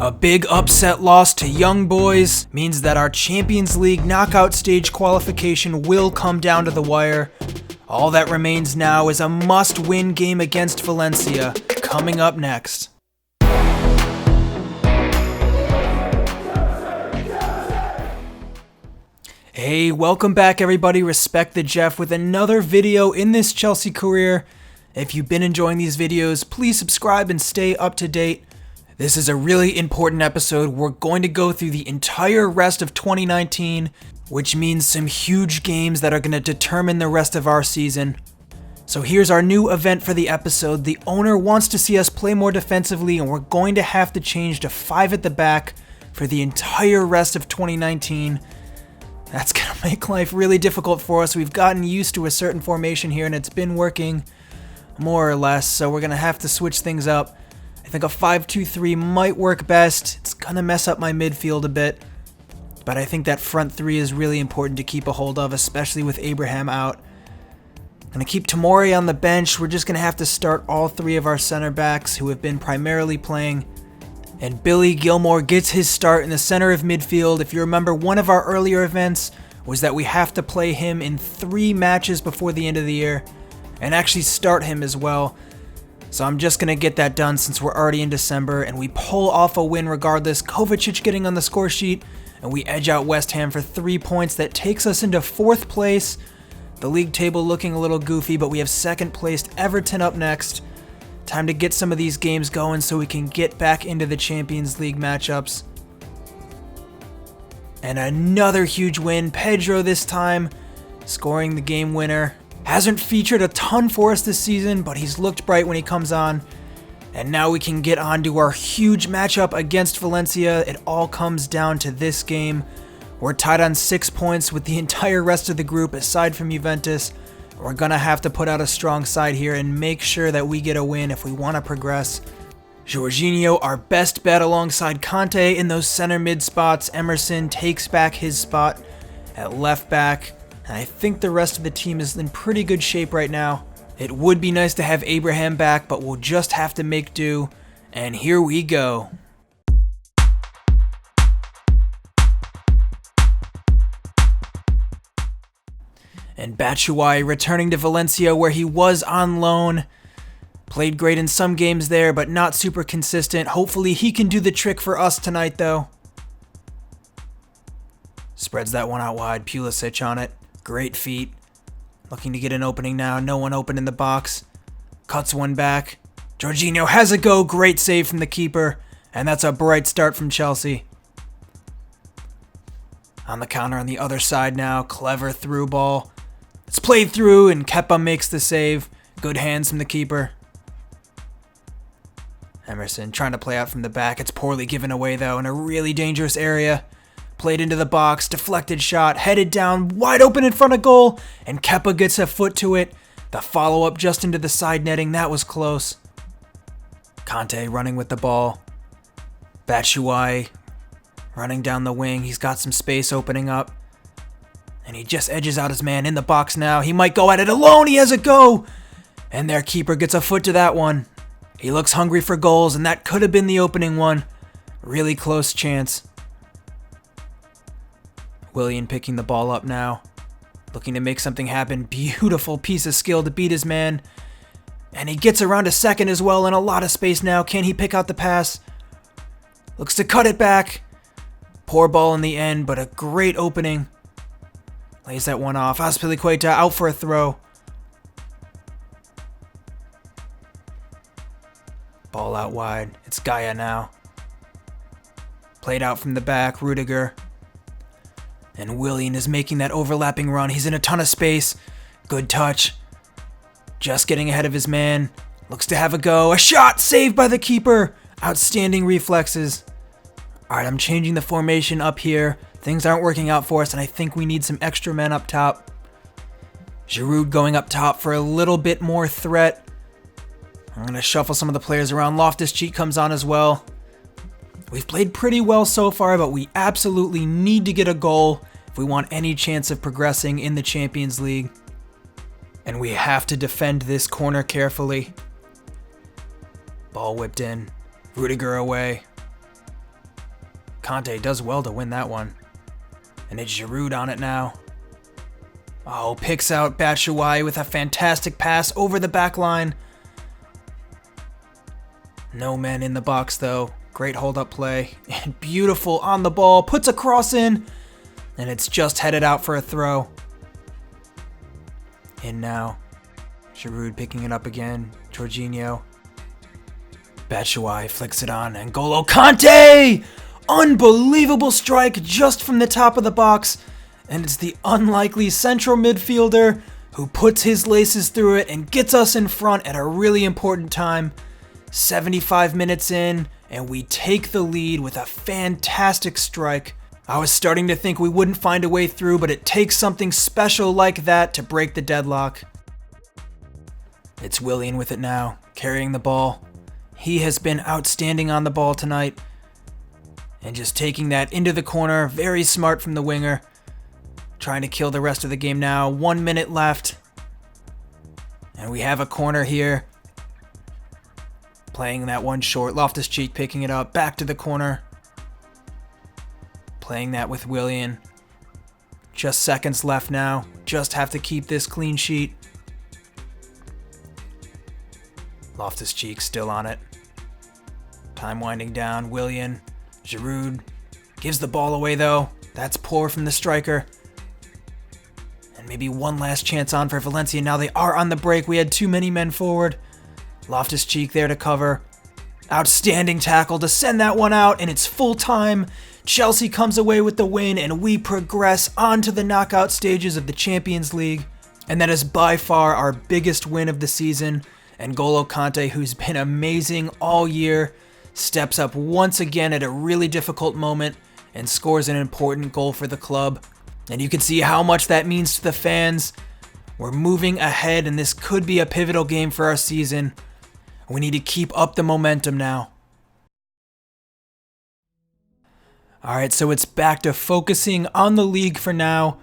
A big upset loss to Young Boys means that our Champions League knockout stage qualification will come down to the wire. All that remains now is a must-win game against Valencia, coming up next. Hey, welcome back everybody, RespectTheJeff with another video in this Chelsea career. If you've been enjoying these videos, please subscribe and stay up to date. This is a really important episode. We're going to go through the entire rest of 2019, which means some huge games that are going to determine the rest of our season. So here's our new event for the episode. The owner wants to see us play more defensively, and we're going to have to change to 5 at the back for the entire rest of 2019. That's going to make life really difficult for us. We've gotten used to a certain formation here, and it's been working more or less, so we're going to have to switch things up. I think a 5-2-3 might work best. It's going to mess up my midfield a bit, but I think that front three is really important to keep a hold of, especially with Abraham out. I'm going to keep Tomori on the bench. We're just going to have to start all 3 of our center backs who have been primarily playing. And Billy Gilmore gets his start in the center of midfield. If you remember, one of our earlier events was that we have to play him in 3 matches before the end of the year and actually start him as well. So I'm just going to get that done since we're already in December and we pull off a win regardless. Kovacic getting on the score sheet and we edge out West Ham for 3 points. That takes us into 4th place. The league table looking a little goofy, but we have 2nd placed Everton up next. Time to get some of these games going so we can get back into the Champions League matchups. And another huge win. Pedro this time scoring the game winner. Hasn't featured a ton for us this season, but he's looked bright when he comes on. And now we can get on to our huge matchup against Valencia. It all comes down to this game. We're tied on 6 points with the entire rest of the group aside from Juventus. We're going to have to put out a strong side here and make sure that we get a win if we want to progress. Jorginho, our best bet alongside Conte in those center mid spots. Emerson takes back his spot at left back. And I think the rest of the team is in pretty good shape right now. It would be nice to have Abraham back, but we'll just have to make do. And here we go. And Batshuayi returning to Valencia where he was on loan. Played great in some games there, but not super consistent. Hopefully he can do the trick for us tonight though. Spreads that one out wide, Pulisic on it. Great feet. Looking to get an opening now. No one open in the box. Cuts one back. Jorginho has a go. Great save from the keeper. And that's a bright start from Chelsea. On the counter on the other side now. Clever through ball. It's played through and Kepa makes the save. Good hands from the keeper. Emerson trying to play out from the back. It's poorly given away though in a really dangerous area. Played into the box, deflected shot, headed down, wide open in front of goal, and Kepa gets a foot to it. The follow-up just into the side netting, that was close. Conte running with the ball. Batshuayi running down the wing, he's got some space opening up. And he just edges out his man in the box now. He might go at it alone, he has a go! And their keeper gets a foot to that one. He looks hungry for goals, and that could have been the opening one. Really close chance. Willian picking the ball up now. Looking to make something happen. Beautiful piece of skill to beat his man. And he gets around a second as well in a lot of space now. Can he pick out the pass? Looks to cut it back. Poor ball in the end, but a great opening. Lays that one off. Azpilicueta out for a throw. Ball out wide. It's Gaia now. Played out from the back. Rudiger. And Willian is making that overlapping run. He's in a ton of space. Good touch. Just getting ahead of his man. Looks to have a go. A shot saved by the keeper. Outstanding reflexes. Alright, I'm changing the formation up here. Things aren't working out for us, and I think we need some extra men up top. Giroud going up top for a little bit more threat. I'm going to shuffle some of the players around. Loftus-Cheek comes on as well. We've played pretty well so far, but we absolutely need to get a goal if we want any chance of progressing in the Champions League. And we have to defend this corner carefully. Ball whipped in. Rudiger away. Conte does well to win that one. And it's Giroud on it now. Oh, picks out Batshuayi with a fantastic pass over the back line. No men in the box though. Great hold-up play. And beautiful on the ball. Puts a cross in. And it's just headed out for a throw. In now. Giroud picking it up again. Jorginho. Batshuayi flicks it on. N'Golo Kante! Unbelievable strike just from the top of the box. And it's the unlikely central midfielder who puts his laces through it and gets us in front at a really important time. 75 minutes in, and we take the lead with a fantastic strike. I was starting to think we wouldn't find a way through, but it takes something special like that to break the deadlock. It's Willian with it now, carrying the ball. He has been outstanding on the ball tonight. And just taking that into the corner, very smart from the winger. Trying to kill the rest of the game now. 1 minute left. And we have a corner here. Playing that one short. Loftus-Cheek picking it up. Back to the corner. Playing that with Willian. Just seconds left now. Just have to keep this clean sheet. Loftus-Cheek still on it. Time winding down. Willian. Giroud gives the ball away though. That's poor from the striker. And maybe one last chance on for Valencia. Now they are on the break. We had too many men forward. Loftus-Cheek there to cover. Outstanding tackle to send that one out, and it's full time. Chelsea comes away with the win, and we progress on to the knockout stages of the Champions League. And that is by far our biggest win of the season. N'Golo Kante, who's been amazing all year, steps up once again at a really difficult moment and scores an important goal for the club. And you can see how much that means to the fans. We're moving ahead, and this could be a pivotal game for our season. We need to keep up the momentum now. Alright, so it's back to focusing on the league for now.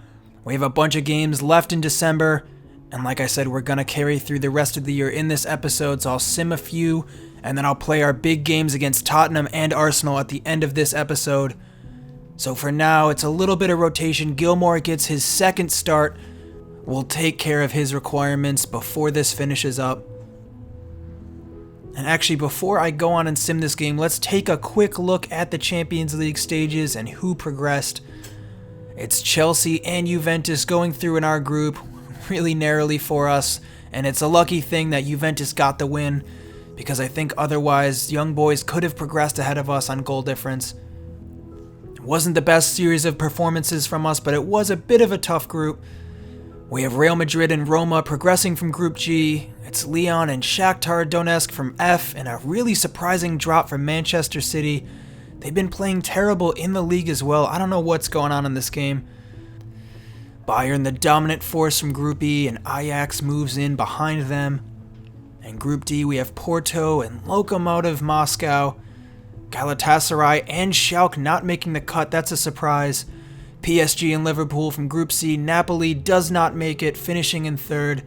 We have a bunch of games left in December, and like I said, we're going to carry through the rest of the year in this episode, so I'll sim a few, and then I'll play our big games against Tottenham and Arsenal at the end of this episode. So for now, it's a little bit of rotation. Gilmore gets his second start. We'll take care of his requirements before this finishes up. And actually, before I go on and sim this game, let's take a quick look at the Champions League stages and who progressed. It's Chelsea and Juventus going through in our group, really narrowly for us, and it's a lucky thing that Juventus got the win, because I think otherwise young boys could have progressed ahead of us on goal difference. It wasn't the best series of performances from us, but it was a bit of a tough group. We have Real Madrid and Roma progressing from Group G. It's Lyon and Shakhtar Donetsk from F, and a really surprising drop from Manchester City. They've been playing terrible in the league as well. I don't know what's going on in this game. Bayern, the dominant force from Group E, and Ajax moves in behind them. In Group D, we have Porto and Lokomotiv Moscow. Galatasaray and Schalke not making the cut. That's a surprise. PSG and Liverpool from Group C. Napoli does not make it, finishing in third.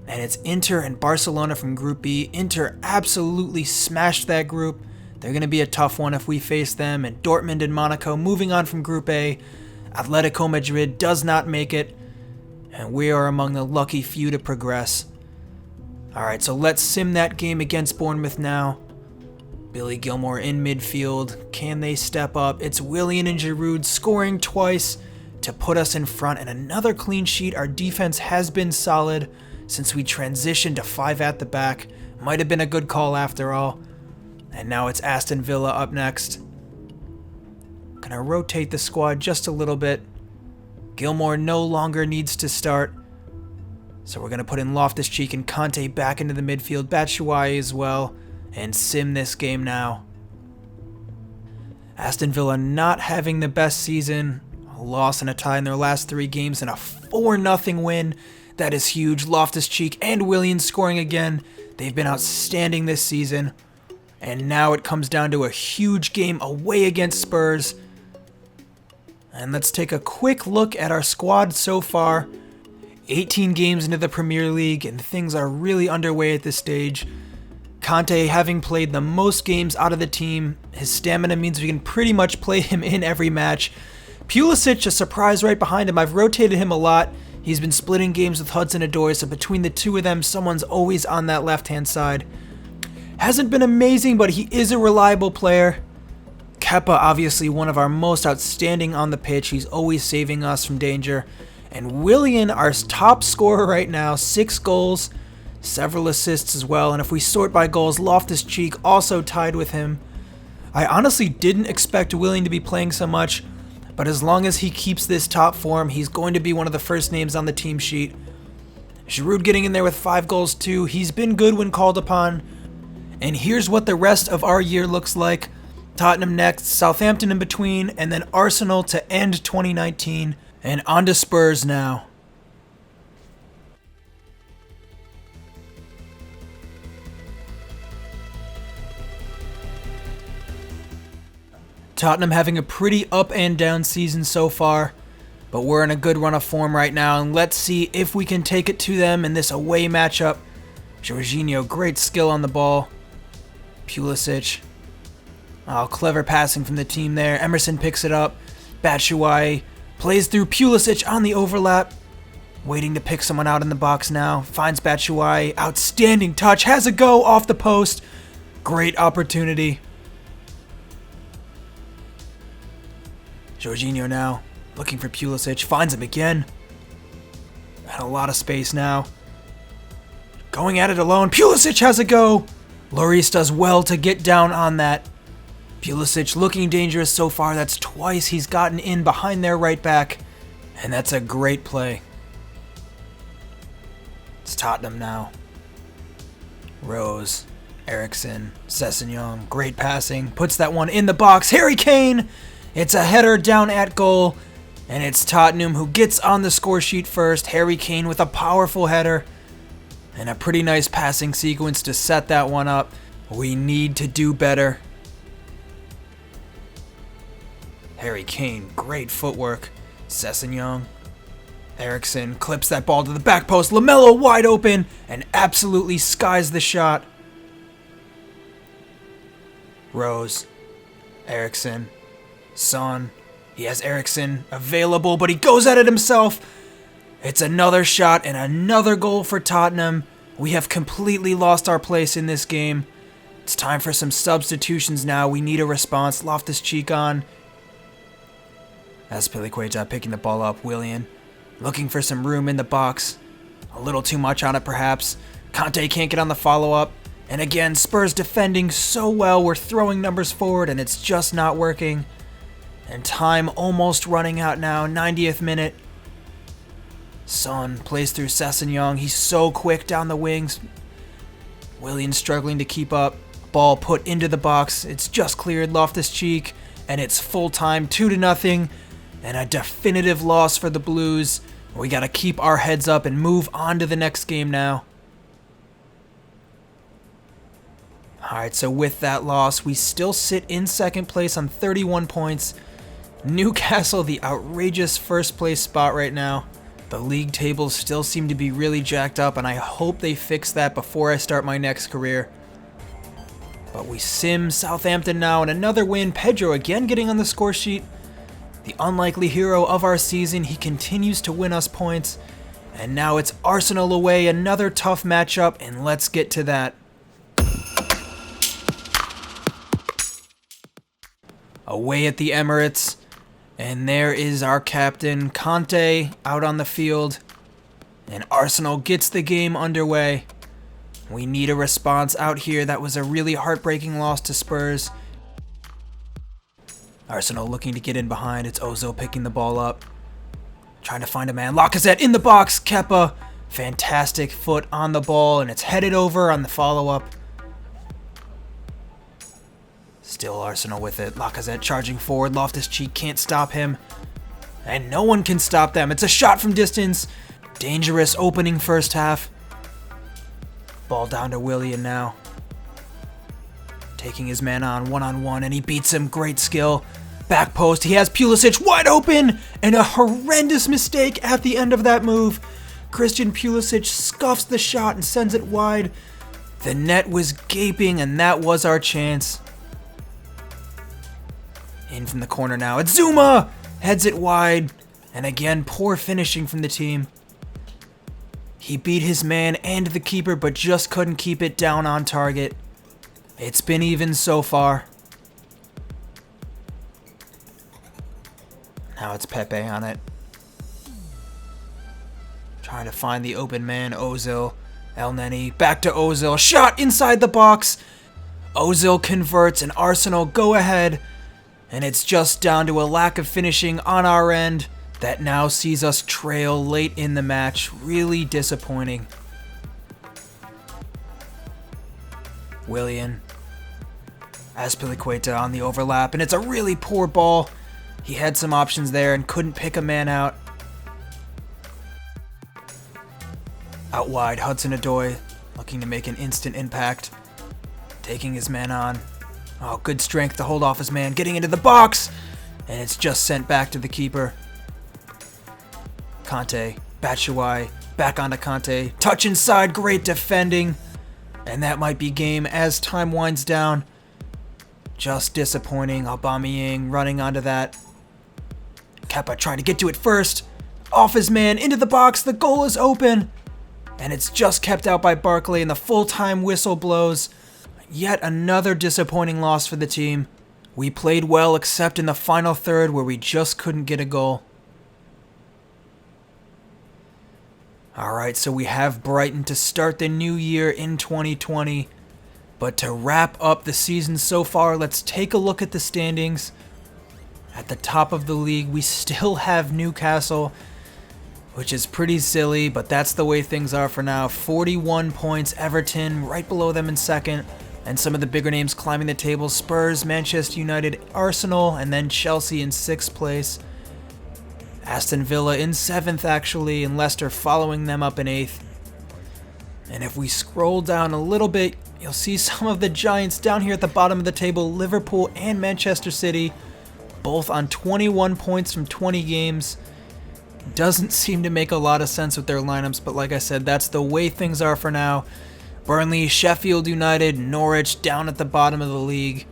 And it's Inter and Barcelona from Group B. Inter absolutely smashed that group. They're going to be a tough one if we face them. And Dortmund and Monaco moving on from Group A. Atletico Madrid does not make it. And we are among the lucky few to progress. Alright, so let's sim that game against Bournemouth now. Billy Gilmore in midfield. Can they step up? It's Willian and Giroud scoring twice to put us in front. And another clean sheet. Our defense has been solid since we transitioned to 5 at the back. Might have been a good call after all. And now it's Aston Villa up next. Gonna rotate the squad just a little bit. Gilmore no longer needs to start. So we're gonna put in Loftus-Cheek and Kante back into the midfield. Batshuayi as well. And sim this game now. Aston Villa not having the best season. A loss and a tie in their last 3 games and a 4-0 win. That is huge. Loftus-Cheek and Willian scoring again. They've been outstanding this season. And now it comes down to a huge game away against Spurs. And let's take a quick look at our squad so far. 18 games into the Premier League, and things are really underway at this stage. Conte having played the most games out of the team, his stamina means we can pretty much play him in every match. Pulisic, a surprise right behind him. I've rotated him a lot. He's been splitting games with Hudson-Odoi, so between the two of them, someone's always on that left-hand side. Hasn't been amazing, but he is a reliable player. Kepa, obviously one of our most outstanding on the pitch. He's always saving us from danger. And Willian, our top scorer right now, 6 goals, several assists as well. And if we sort by goals, Loftus-Cheek also tied with him. I honestly didn't expect Willian to be playing so much, but as long as he keeps this top form, he's going to be one of the first names on the team sheet. Giroud getting in there with 5 goals too. He's been good when called upon. And here's what the rest of our year looks like. Tottenham next, Southampton in between, and then Arsenal to end 2019. And on to Spurs now. Tottenham having a pretty up and down season so far, but we're in a good run of form right now, and let's see if we can take it to them in this away matchup. Jorginho, great skill on the ball. Pulisic. Oh, clever passing from the team there. Emerson picks it up. Batshuayi plays through Pulisic on the overlap. Waiting to pick someone out in the box now. Finds Batshuayi. Outstanding touch. Has a go off the post. Great opportunity. Jorginho now looking for Pulisic. Finds him again. And a lot of space now. Going at it alone. Pulisic has a go. Lloris does well to get down on that. Pulisic looking dangerous so far. That's twice he's gotten in behind their right back. And that's a great play. It's Tottenham now. Rose, Eriksen, Sessegnon. Great passing. Puts that one in the box. Harry Kane! It's a header down at goal. And it's Tottenham who gets on the score sheet first. Harry Kane with a powerful header. And a pretty nice passing sequence to set that one up. We need to do better. Harry Kane, great footwork. Sessegnon. Eriksen clips that ball to the back post. Lamela wide open and absolutely skies the shot. Rose. Eriksen. Son. He has Eriksen available, but he goes at it himself. It's another shot and another goal for Tottenham. We have completely lost our place in this game. It's time for some substitutions now. We need a response. Loftus-Cheek on. Azpilicueta picking the ball up. Willian looking for some room in the box. A little too much on it perhaps. Conte can't get on the follow-up. And again, Spurs defending so well. We're throwing numbers forward and it's just not working. And time almost running out now. 90th minute. Son plays through Sessegnon. He's so quick down the wings. Willian struggling to keep up. Ball put into the box. It's just cleared. Loftus-Cheek. And it's full time. 2-0. And a definitive loss for the Blues. We got to keep our heads up and move on to the next game now. Alright, so with that loss, we still sit in second place on 31 points. Newcastle, the outrageous first place spot right now. The league tables still seem to be really jacked up, and I hope they fix that before I start my next career. But we sim Southampton now, and another win. Pedro again getting on the score sheet. The unlikely hero of our season. He continues to win us points. And now it's Arsenal away, another tough matchup, and let's get to that. Away at the Emirates. And there is our captain, Conte, out on the field. And Arsenal gets the game underway. We need a response out here. That was a really heartbreaking loss to Spurs. Arsenal looking to get in behind. It's Ozil picking the ball up. Trying to find a man. Lacazette in the box. Kepa. Fantastic foot on the ball. And it's headed over on the follow-up. Still Arsenal with it. Lacazette charging forward. Loftus-Cheek can't stop him. And no one can stop them. It's a shot from distance. Dangerous opening first half. Ball down to Willian now. Taking his man on one-on-one, and he beats him. Great skill. Back post. He has Pulisic wide open. And a horrendous mistake at the end of that move. Christian Pulisic scuffs the shot and sends it wide. The net was gaping, and that was our chance. In from the corner now. It's Zuma! Heads it wide. And again, poor finishing from the team. He beat his man and the keeper, but just couldn't keep it down on target. It's been even so far. Now it's Pepe on it. Trying to find the open man, Ozil. El Neni, back to Ozil. Shot inside the box. Ozil converts and Arsenal go ahead. And it's just down to a lack of finishing on our end that now sees us trail late in the match. Really disappointing. Willian. Azpilicueta on the overlap, and it's a really poor ball. He had some options there and couldn't pick a man out. Out wide, Hudson-Odoi looking to make an instant impact. Taking his man on. Oh, good strength to hold off his man. Getting into the box! And it's just sent back to the keeper. Conte, Batshuayi, back onto Conte. Touch inside, great defending. And that might be game as time winds down. Just disappointing. Aubameyang running onto that. Kepa trying to get to it first. Off his man, into the box, the goal is open. And it's just kept out by Barkley, and the full-time whistle blows. Yet another disappointing loss for the team. We played well except in the final third where we just couldn't get a goal. Alright, so we have Brighton to start the new year in 2020. But to wrap up the season so far, let's take a look at the standings. At the top of the league, we still have Newcastle, which is pretty silly, but that's the way things are for now. 41 points, Everton right below them in second, and some of the bigger names climbing the table. Spurs, Manchester United, Arsenal, and then Chelsea in 6th place. Aston Villa in 7th actually, and Leicester following them up in 8th. And if we scroll down a little bit, you'll see some of the giants down here at the bottom of the table. Liverpool and Manchester City, both on 21 points from 20 games. Doesn't seem to make a lot of sense with their lineups, but like I said, that's the way things are for now. Burnley, Sheffield United, Norwich down at the bottom of the league.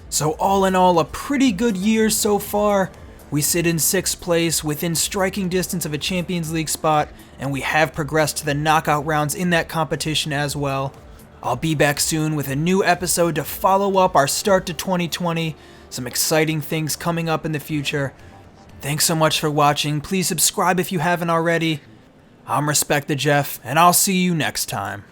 So all in all, a pretty good year so far. We sit in 6th place within striking distance of a Champions League spot, and we have progressed to the knockout rounds in that competition as well. I'll be back soon with a new episode to follow up our start to 2020. Some exciting things coming up in the future. Thanks so much for watching. Please subscribe if you haven't already. I'm RespectTheJeff, and I'll see you next time.